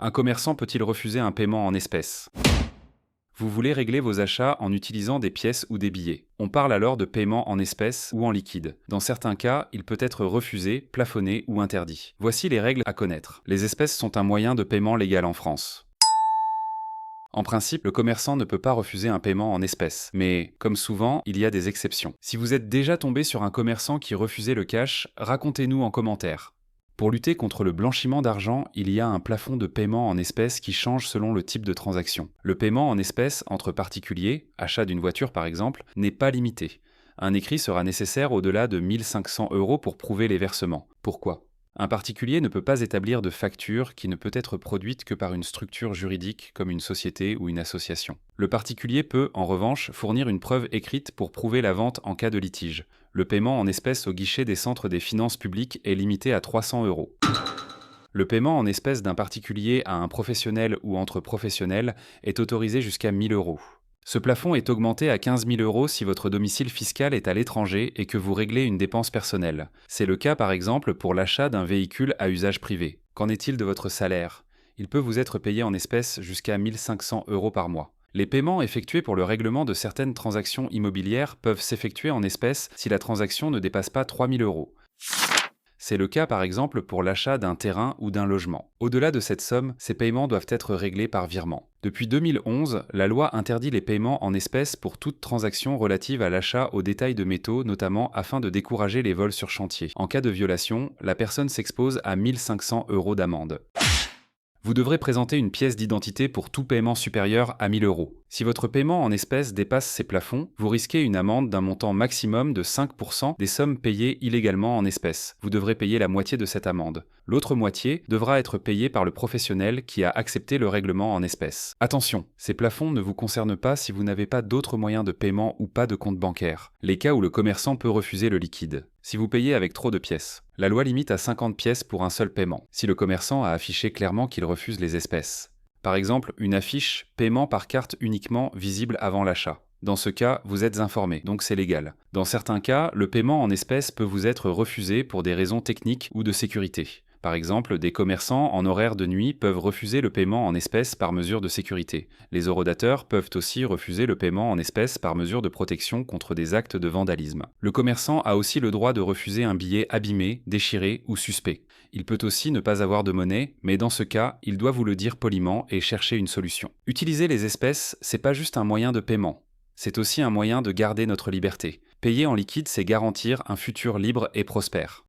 Un commerçant peut-il refuser un paiement en espèces? Vous voulez régler vos achats en utilisant des pièces ou des billets. On parle alors de paiement en espèces ou en liquide. Dans certains cas, il peut être refusé, plafonné ou interdit. Voici les règles à connaître. Les espèces sont un moyen de paiement légal en France. En principe, le commerçant ne peut pas refuser un paiement en espèces, mais, comme souvent, il y a des exceptions. Si vous êtes déjà tombé sur un commerçant qui refusait le cash, racontez-nous en commentaire. Pour lutter contre le blanchiment d'argent, il y a un plafond de paiement en espèces qui change selon le type de transaction. Le paiement en espèces entre particuliers, achat d'une voiture par exemple, n'est pas limité. Un écrit sera nécessaire au-delà de 1 500 € pour prouver les versements. Pourquoi ? Un particulier ne peut pas établir de facture qui ne peut être produite que par une structure juridique comme une société ou une association. Le particulier peut, en revanche, fournir une preuve écrite pour prouver la vente en cas de litige. Le paiement en espèces au guichet des centres des finances publiques est limité à 300 €. Le paiement en espèces d'un particulier à un professionnel ou entre professionnels est autorisé jusqu'à 1 000 €. Ce plafond est augmenté à 15 000 € si votre domicile fiscal est à l'étranger et que vous réglez une dépense personnelle. C'est le cas par exemple pour l'achat d'un véhicule à usage privé. Qu'en est-il de votre salaire? Il peut vous être payé en espèces jusqu'à 1 500 € par mois. Les paiements effectués pour le règlement de certaines transactions immobilières peuvent s'effectuer en espèces si la transaction ne dépasse pas 3 000 €. C'est le cas par exemple pour l'achat d'un terrain ou d'un logement. Au-delà de cette somme, ces paiements doivent être réglés par virement. Depuis 2011, la loi interdit les paiements en espèces pour toute transaction relative à l'achat au détail de métaux, notamment afin de décourager les vols sur chantier. En cas de violation, la personne s'expose à 1 500 € d'amende. Vous devrez présenter une pièce d'identité pour tout paiement supérieur à 1 000 €. Si votre paiement en espèces dépasse ces plafonds, vous risquez une amende d'un montant maximum de 5% des sommes payées illégalement en espèces. Vous devrez payer la moitié de cette amende. L'autre moitié devra être payée par le professionnel qui a accepté le règlement en espèces. Attention, ces plafonds ne vous concernent pas si vous n'avez pas d'autres moyens de paiement ou pas de compte bancaire. Les cas où le commerçant peut refuser le liquide. Si vous payez avec trop de pièces. La loi limite à 50 pièces pour un seul paiement, si le commerçant a affiché clairement qu'il refuse les espèces. Par exemple, une affiche « Paiement par carte uniquement visible avant l'achat ». Dans ce cas, vous êtes informé, donc c'est légal. Dans certains cas, le paiement en espèces peut vous être refusé pour des raisons techniques ou de sécurité. Par exemple, des commerçants en horaire de nuit peuvent refuser le paiement en espèces par mesure de sécurité. Les horodateurs peuvent aussi refuser le paiement en espèces par mesure de protection contre des actes de vandalisme. Le commerçant a aussi le droit de refuser un billet abîmé, déchiré ou suspect. Il peut aussi ne pas avoir de monnaie, mais dans ce cas, il doit vous le dire poliment et chercher une solution. Utiliser les espèces, c'est pas juste un moyen de paiement. C'est aussi un moyen de garder notre liberté. Payer en liquide, c'est garantir un futur libre et prospère.